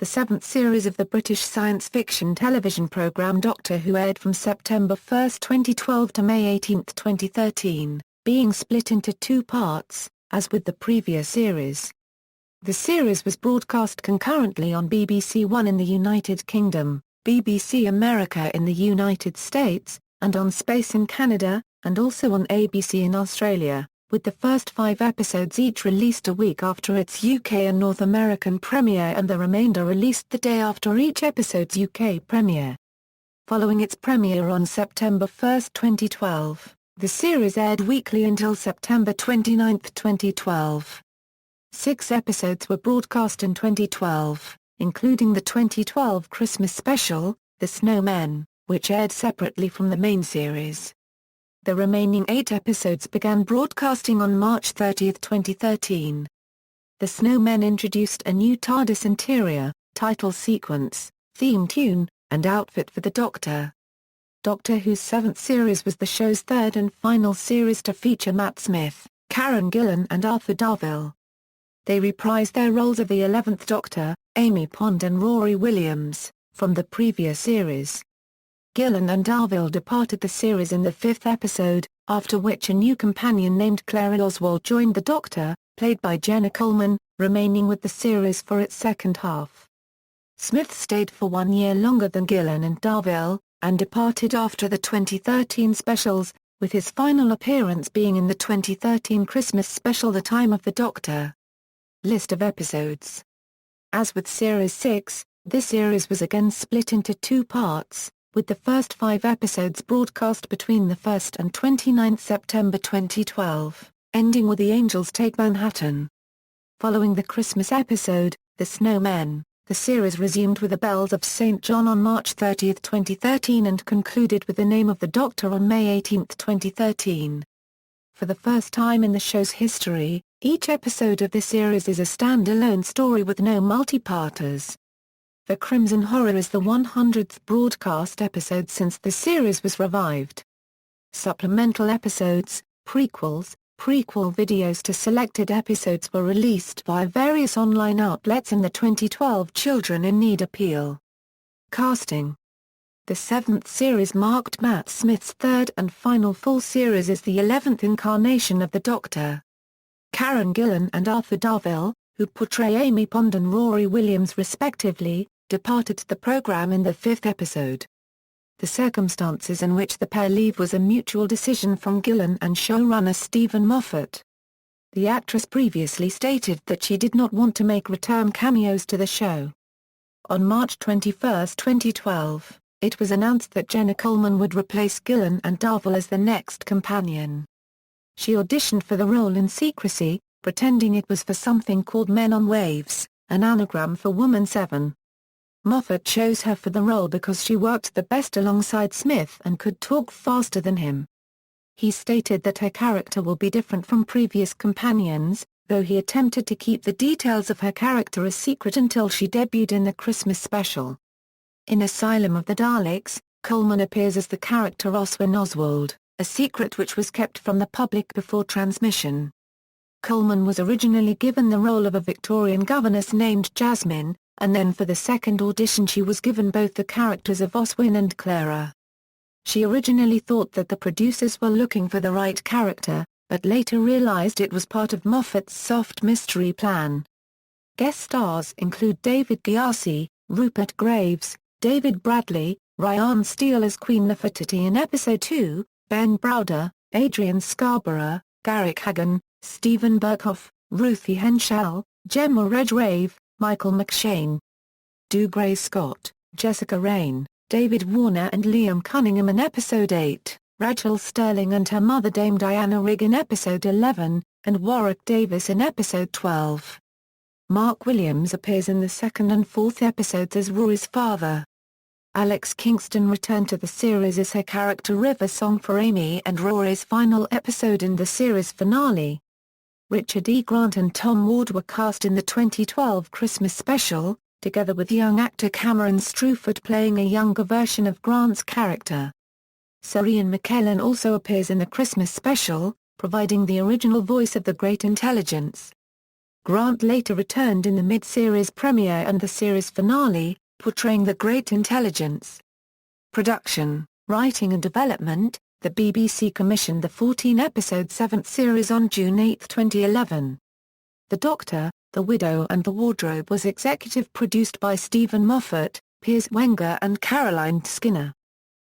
the seventh series of the British science fiction television programme Doctor Who aired from September 1, 2012 to May 18, 2013, being split into two parts, as with the previous series. The series was broadcast concurrently on BBC One in the United Kingdom, BBC America in the United States, and on Space in Canada, and also on ABC in Australia, with the first 5 episodes each released a week after its UK and North American premiere and the remainder released the day after each episode's UK premiere. Following its premiere on September 1, 2012, the series aired weekly until September 29, 2012. 6 episodes were broadcast in 2012, including the 2012 Christmas special, The Snowmen, which aired separately from the main series. The remaining 8 episodes began broadcasting on March 30, 2013. The Snowmen introduced a new TARDIS interior, title sequence, theme tune, and outfit for the Doctor. Doctor Who's 7th series was the show's third and final series to feature Matt Smith, Karen Gillan and Arthur Darvill. They reprised their roles of the 11th Doctor, Amy Pond and Rory Williams, from the previous series. Gillan and Darvill departed the series in the 5th episode, after which a new companion named Clara Oswald joined the Doctor, played by Jenna Coleman, remaining with the series for its second half. Smith stayed for 1 year longer than Gillan and Darvill, and departed after the 2013 specials, with his final appearance being in the 2013 Christmas special The Time of the Doctor. List of episodes. As with Series 6, this series was again split into 2 parts, with the first 5 episodes broadcast between the 1st and 29th September 2012, ending with The Angels Take Manhattan. Following the Christmas episode, The Snowmen, the series resumed with The Bells of St. John on March 30, 2013 and concluded with The Name of the Doctor on May 18, 2013. For the first time in the show's history, each episode of this series is a standalone story with no multi-parters. The Crimson Horror is the 100th broadcast episode since the series was revived. Supplemental episodes, prequels, prequel videos to selected episodes were released via various online outlets in the 2012 Children in Need appeal. Casting. The 7th series marked Matt Smith's third and final full series as the 11th incarnation of the Doctor. Karen Gillan and Arthur Darvill, who portray Amy Pond and Rory Williams respectively, departed the program in the 5th episode. The circumstances in which the pair leave was a mutual decision from Gillan and showrunner Stephen Moffat. The actress previously stated that she did not want to make return cameos to the show. On March 21, 2012, it was announced that Jenna Coleman would replace Gillan and Darvill as the next companion. She auditioned for the role in secrecy, pretending it was for something called Men on Waves, an anagram for Woman 7. Moffat chose her for the role because she worked the best alongside Smith and could talk faster than him. He stated that her character will be different from previous companions, though he attempted to keep the details of her character a secret until she debuted in the Christmas special. In Asylum of the Daleks, Coleman appears as the character Oswin Oswald, a secret which was kept from the public before transmission. Coleman was originally given the role of a Victorian governess named Jasmine, and then for the second audition she was given both the characters of Oswin and Clara. She originally thought that the producers were looking for the right character, but later realized it was part of Moffat's soft mystery plan. Guest stars include David Gyasi, Rupert Graves, David Bradley, Ryan Steele as Queen Nefertiti in Episode 2, Ben Browder, Adrian Scarborough, Garrick Hagan, Stephen Burkhoff, Ruthie Henshall, Gemma Redgrave, Michael McShane, Dougray Scott, Jessica Raine, David Warner and Liam Cunningham in Episode 8, Rachel Sterling and her mother Dame Diana Rigg in Episode 11, and Warwick Davis in Episode 12. Mark Williams appears in the 2nd and 4th episodes as Rory's father. Alex Kingston returned to the series as her character River Song for Amy and Rory's final episode in the series finale. Richard E. Grant and Tom Ward were cast in the 2012 Christmas special, together with young actor Cameron Struford playing a younger version of Grant's character. Sir Ian McKellen also appears in the Christmas special, providing the original voice of the Great Intelligence. Grant later returned in the mid-series premiere and the series finale, portraying the Great Intelligence. Production, writing and development. The BBC commissioned the 14-episode 7th series on June 8, 2011. The Doctor, the Widow and the Wardrobe was executive produced by Stephen Moffat, Piers Wenger and Caroline Skinner.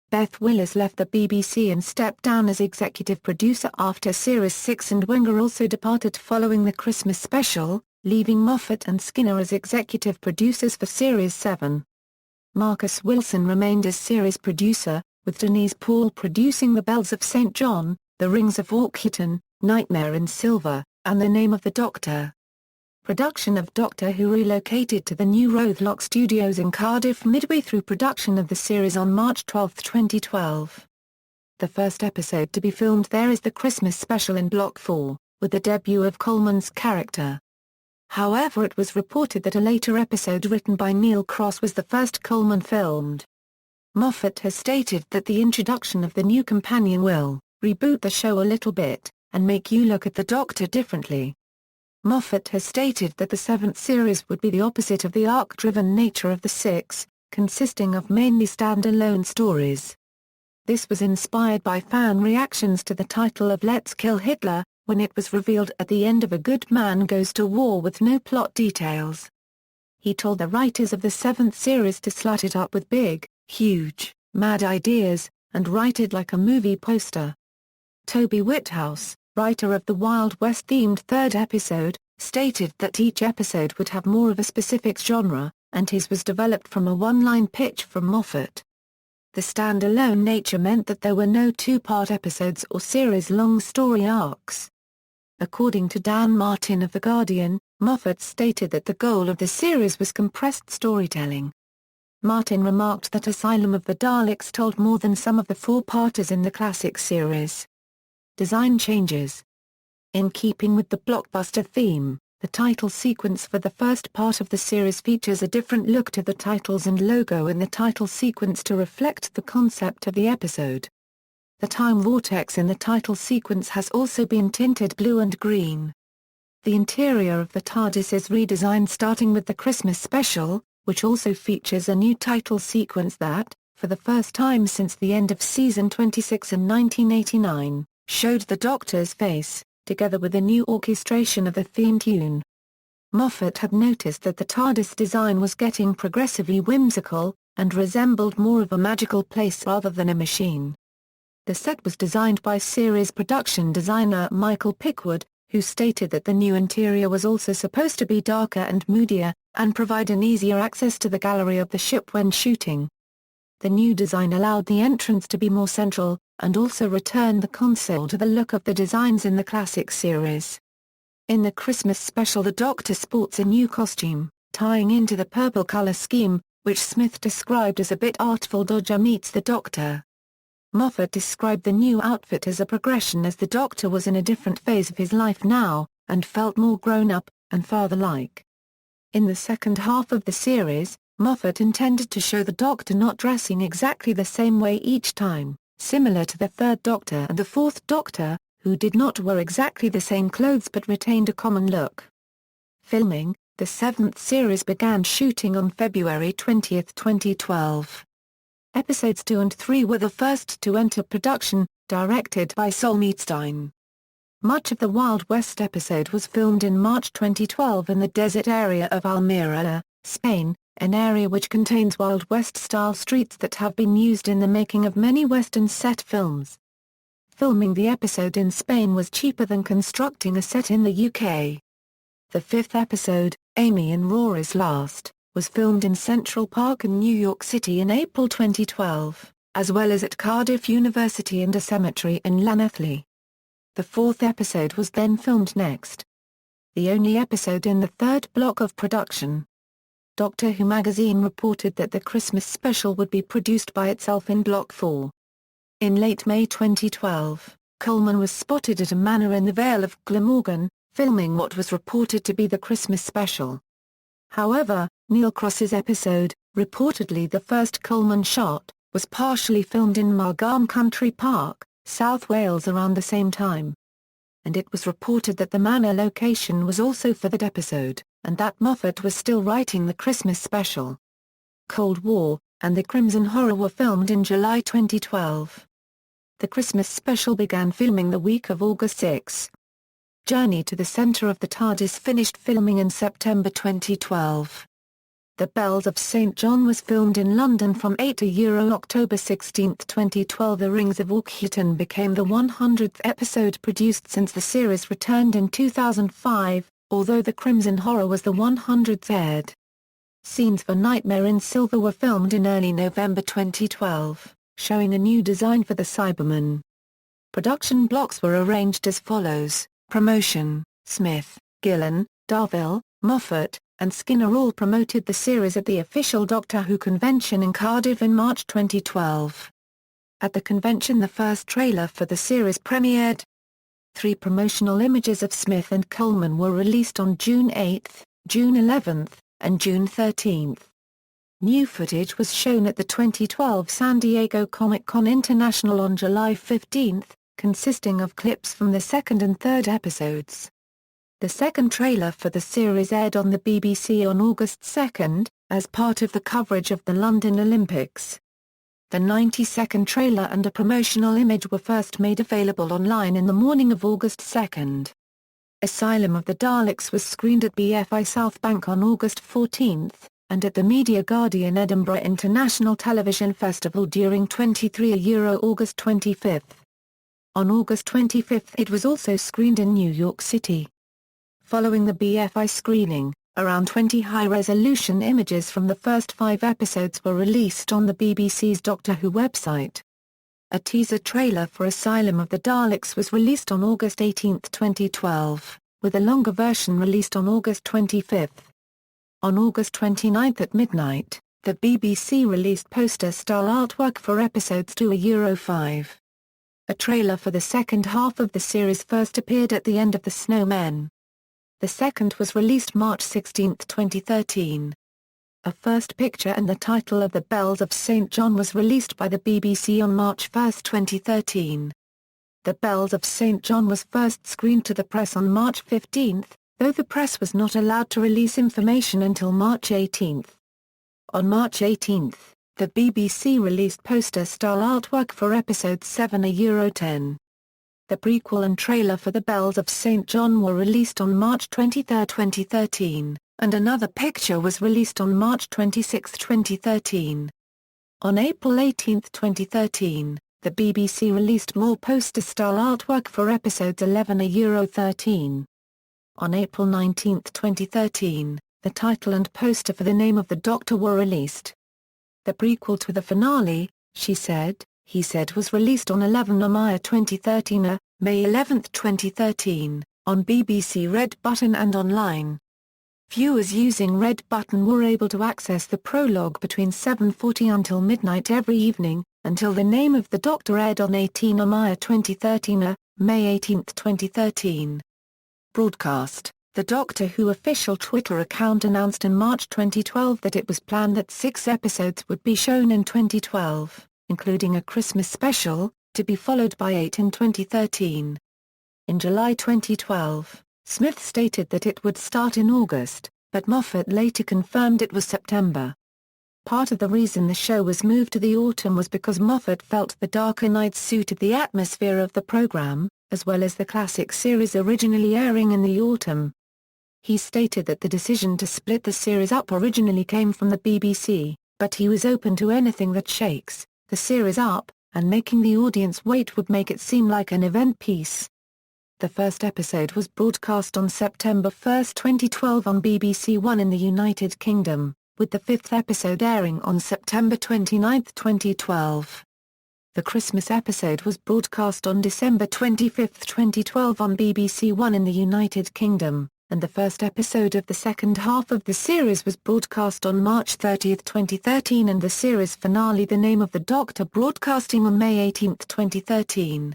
Beth Willis left the BBC and stepped down as executive producer after Series 6, and Wenger also departed following the Christmas special, leaving Moffat and Skinner as executive producers for Series 7. Marcus Wilson remained as series producer, with Denise Paul producing The Bells of St. John, The Rings of Orkhitan, Nightmare in Silver, and The Name of the Doctor. Production of Doctor Who relocated to the new Rothlock Studios in Cardiff midway through production of the series on March 12, 2012. The first episode to be filmed there is the Christmas special in Block 4, with the debut of Coleman's character. However, it was reported that a later episode written by Neil Cross was the first Coleman filmed. Moffat has stated that the introduction of the new companion will reboot the show a little bit, and make you look at the Doctor differently. Moffat has stated that the 7th series would be the opposite of the arc-driven nature of the 6, consisting of mainly stand-alone stories. This was inspired by fan reactions to the title of Let's Kill Hitler, when it was revealed at the end of A Good Man Goes to War with no plot details. He told the writers of the 7th series to slut it up with big, huge, mad ideas, and write it like a movie poster. Toby Whithouse, writer of the Wild West-themed 3rd episode, stated that each episode would have more of a specific genre, and his was developed from a one-line pitch from Moffat. The stand-alone nature meant that there were no two-part episodes or series-long story arcs. According to Dan Martin of The Guardian, Moffat stated that the goal of the series was compressed storytelling. Martin remarked that Asylum of the Daleks told more than some of the four-parters in the classic series. Design changes. In keeping with the blockbuster theme, the title sequence for the first part of the series features a different look to the titles and logo in the title sequence to reflect the concept of the episode. The time vortex in the title sequence has also been tinted blue and green. The interior of the TARDIS is redesigned starting with the Christmas special, which also features a new title sequence that, for the first time since the end of season 26 in 1989, showed the Doctor's face, together with a new orchestration of the theme tune. Moffat had noticed that the TARDIS design was getting progressively whimsical, and resembled more of a magical place rather than a machine. The set was designed by series production designer Michael Pickwood, who stated that the new interior was also supposed to be darker and moodier, and provide an easier access to the gallery of the ship when shooting. The new design allowed the entrance to be more central, and also returned the console to the look of the designs in the classic series. In the Christmas special, the Doctor sports a new costume, tying into the purple color scheme, which Smith described as a bit artful. Dodger meets the Doctor. Moffat described the new outfit as a progression as the Doctor was in a different phase of his life now, and felt more grown-up, and father-like. In the second half of the series, Moffat intended to show the Doctor not dressing exactly the same way each time, similar to the Third Doctor and the Fourth Doctor, who did not wear exactly the same clothes but retained a common look. Filming. The 7th series began shooting on February 20, 2012. Episodes 2 and 3 were the first to enter production, directed by Sol Meadstein. Much of the Wild West episode was filmed in March 2012 in the desert area of Almería, Spain, an area which contains Wild West-style streets that have been used in the making of many Western set films. Filming the episode in Spain was cheaper than constructing a set in the UK. The 5th episode, Amy and Rory's Last, was filmed in Central Park in New York City in April 2012, as well as at Cardiff University and a cemetery in Llanelli. The 4th episode was then filmed next. The only episode in the 3rd block of production. Doctor Who magazine reported that the Christmas special would be produced by itself in Block 4. In late May 2012, Coleman was spotted at a manor in the Vale of Glamorgan, filming what was reported to be the Christmas special. However, Neil Cross's episode, reportedly the first Coleman shot, was partially filmed in Margam Country Park, South Wales around the same time. and it was reported that the Manor location was also for that episode, and that Moffat was still writing the Christmas special. Cold War and the Crimson Horror were filmed in July 2012. The Christmas special began filming the week of August 6. Journey to the Center of the TARDIS finished filming in September 2012. The Bells of St. John was filmed in London from 8 to October 16, 2012. The Rings of Orkneyton became the 100th episode produced since the series returned in 2005, although the Crimson Horror was the 100th aired. Scenes for Nightmare in Silver were filmed in early November 2012, showing a new design for the Cybermen. Production blocks were arranged as follows: Promotion: Smith, Gillen, Darvill, Moffat, and Skinner all promoted the series at the official Doctor Who convention in Cardiff in March 2012. At the convention, the first trailer for the series premiered. 3 promotional images of Smith and Coleman were released on June 8, June 11, and June 13. New footage was shown at the 2012 San Diego Comic-Con International on July 15, consisting of clips from the second and third episodes. The second trailer for the series aired on the BBC on August 2, as part of the coverage of the London Olympics. The 90-second trailer and a promotional image were first made available online in the morning of August 2. Asylum of the Daleks was screened at BFI South Bank on August 14, and at the Media Guardian Edinburgh International Television Festival during 23 August 25. On August 25 it was also screened in New York City. Following the BFI screening, around 20 high-resolution images from the first 5 episodes were released on the BBC's Doctor Who website. A teaser trailer for Asylum of the Daleks was released on August 18, 2012, with a longer version released on August 25. On August 29 at midnight, the BBC released poster-style artwork for episodes 2-5. A trailer for the second half of the series first appeared at the end of The Snowmen. The second was released March 16, 2013. A first picture and the title of The Bells of St. John was released by the BBC on March 1, 2013. The Bells of St. John was first screened to the press on March 15, though the press was not allowed to release information until March 18. On March 18, the BBC released poster-style artwork for episode 7-10. The prequel and trailer for The Bells of St. John were released on March 23, 2013, and another picture was released on March 26, 2013. On April 18, 2013, the BBC released more poster-style artwork for episodes 11-13. On April 19, 2013, the title and poster for The Name of the Doctor were released. The prequel to the finale, She Said, He Said was released on 11 May 2013, May 11, 2013, on BBC Red Button and online. Viewers using Red Button were able to access the prologue between 7:40 until midnight every evening, until The Name of the Doctor aired on 18 May 2013, May 18, 2013. Broadcast. The Doctor Who official Twitter account announced in March 2012 that it was planned that 6 episodes would be shown in 2012, including a Christmas special, to be followed by 8 in 2013. In July 2012, Smith stated that it would start in August, but Moffat later confirmed it was September. Part of the reason the show was moved to the autumn was because Moffat felt the darker nights suited the atmosphere of the program, as well as the classic series originally airing in the autumn. He stated that the decision to split the series up originally came from the BBC, but he was open to anything that shakes the series up, and making the audience wait would make it seem like an event piece. The first episode was broadcast on September 1, 2012 on BBC One in the United Kingdom, with the 5th episode airing on September 29, 2012. The Christmas episode was broadcast on December 25, 2012 on BBC One in the United Kingdom, and the first episode of the second half of the series was broadcast on March 30, 2013, and the series finale The Name of the Doctor broadcasting on May 18, 2013.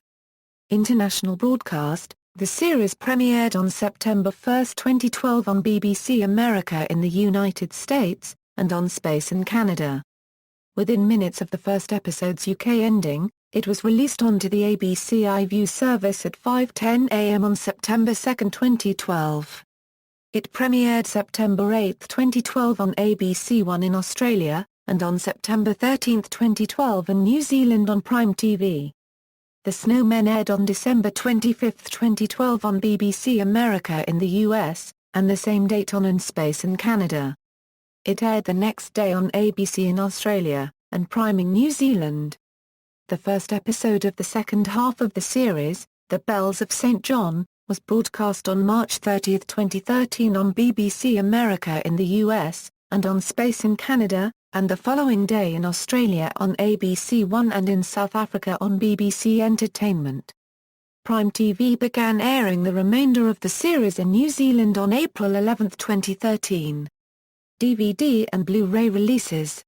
International broadcast. The series premiered on September 1, 2012 on BBC America in the United States, and on Space in Canada. Within minutes of the first episode's UK ending, It was released onto the ABC iView service at 5:10 a.m. on September 2, 2012. It premiered September 8, 2012 on ABC One in Australia, and on September 13, 2012 in New Zealand on Prime TV. The Snowmen aired on December 25, 2012 on BBC America in the US, and the same date on In Space in Canada. It aired the next day on ABC in Australia, and Prime in New Zealand. The first episode of the second half of the series, The Bells of St. John, was broadcast on March 30, 2013 on BBC America in the US, and on Space in Canada, and the following day in Australia on ABC One and in South Africa on BBC Entertainment. Prime TV began airing the remainder of the series in New Zealand on April 11, 2013. DVD and Blu-ray releases.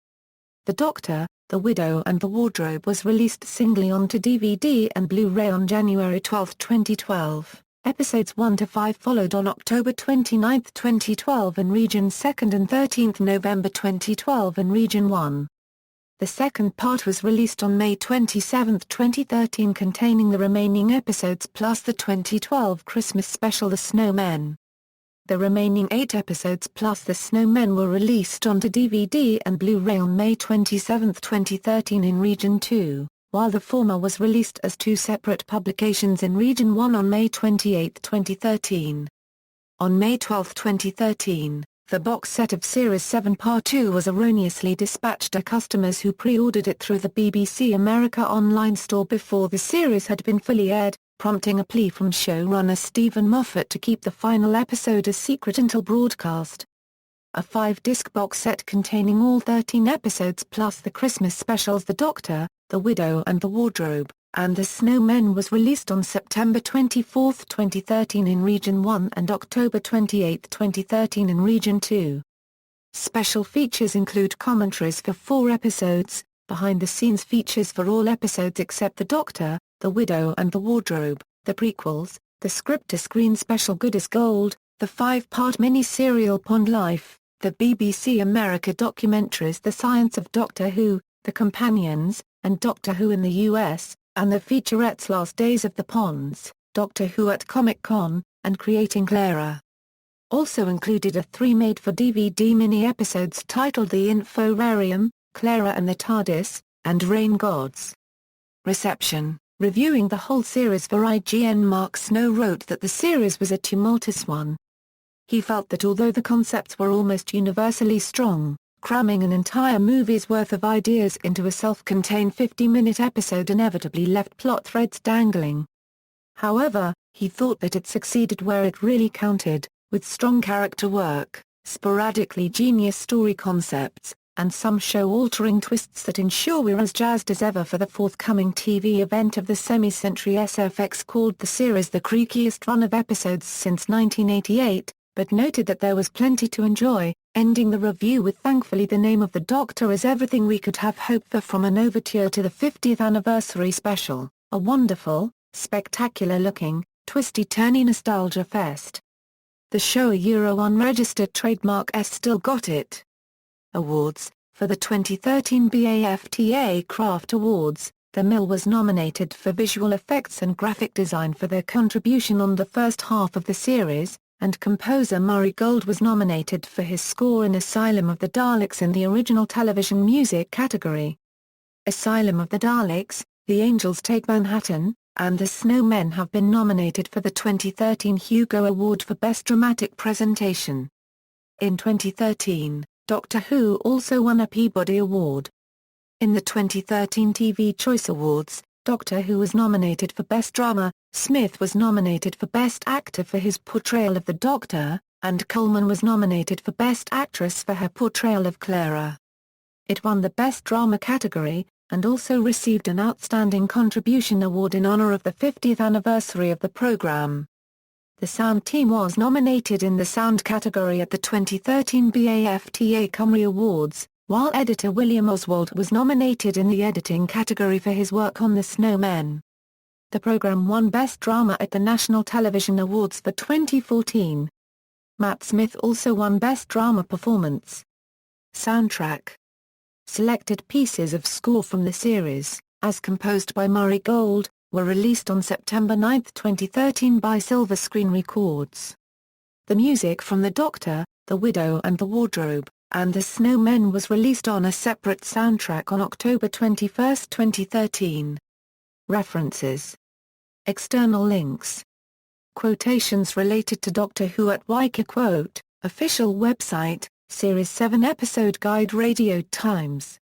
The Doctor, The Widow and the Wardrobe was released singly onto DVD and Blu-ray on January 12, 2012. Episodes 1 to 5 followed on October 29, 2012 in Region 2nd and 13 November 2012 in Region 1. The second part was released on May 27, 2013 containing the remaining episodes plus the 2012 Christmas special The Snowmen. The remaining 8 episodes plus The Snowmen were released onto DVD and Blu-ray on May 27, 2013 in Region 2, while the former was released as 2 separate publications in Region 1 on May 28, 2013. On May 12, 2013, the box set of Series 7 Part 2 was erroneously dispatched to customers who pre-ordered it through the BBC America online store before the series had been fully aired, prompting a plea from showrunner Stephen Moffat to keep the final episode a secret until broadcast. A 5-disc box set containing all 13 episodes plus the Christmas specials The Doctor, The Widow and the Wardrobe, and The Snowmen was released on September 24, 2013 in Region 1 and October 28, 2013 in Region 2. Special features include commentaries for 4 episodes, behind-the-scenes features for all episodes except The Doctor, The Widow and the Wardrobe, the prequels, the script-to-screen special Good as Gold, the 5-part mini-serial Pond Life, the BBC America documentaries The Science of Doctor Who, The Companions, and Doctor Who in the US, and the featurettes Last Days of the Ponds, Doctor Who at Comic-Con, and Creating Clara. Also included are 3 made-for-DVD mini-episodes titled The Inforarium, Clara and the TARDIS, and Rain Gods. Reception. Reviewing the whole series for IGN, Mark Snow wrote that the series was a tumultuous one. He felt that although the concepts were almost universally strong, cramming an entire movie's worth of ideas into a self-contained 50-minute episode inevitably left plot threads dangling. However, he thought that it succeeded where it really counted, with strong character work, sporadically genius story concepts, and some show-altering twists that ensure we're as jazzed as ever for the forthcoming TV event of the semi-century. SFX called the series the creakiest run of episodes since 1988, but noted that there was plenty to enjoy, ending the review with "Thankfully the name of the Doctor is everything we could have hoped for from an overture to the 50th anniversary special, a wonderful, spectacular-looking, twisty-turny nostalgia fest." The show a unregistered trademark Still Got It. Awards. For the 2013 BAFTA Craft Awards, The Mill was nominated for visual effects and graphic design for their contribution on the first half of the series, and composer Murray Gold was nominated for his score in Asylum of the Daleks in the original television music category. Asylum of the Daleks, The Angels Take Manhattan, and The Snowmen have been nominated for the 2013 Hugo Award for Best Dramatic Presentation. In 2013, Doctor Who also won a Peabody Award. In the 2013 TV Choice Awards, Doctor Who was nominated for Best Drama, Smith was nominated for Best Actor for his portrayal of the Doctor, and Coleman was nominated for Best Actress for her portrayal of Clara. It won the Best Drama category, and also received an Outstanding Contribution Award in honor of the 50th anniversary of the program. The sound team was nominated in the sound category at the 2013 BAFTA Cymru Awards, while editor William Oswald was nominated in the editing category for his work on The Snowmen. The program won Best Drama at the National Television Awards for 2014. Matt Smith also won Best Drama Performance. Soundtrack. Selected pieces of score from the series. as composed by Murray Gold, were released on September 9, 2013 by Silver Screen Records. The music from The Doctor, The Widow and the Wardrobe, and The Snowmen was released on a separate soundtrack on October 21, 2013. References. External links. Quotations related to Doctor Who at Wiki. Quote, official website, Series 7 episode guide. Radio Times.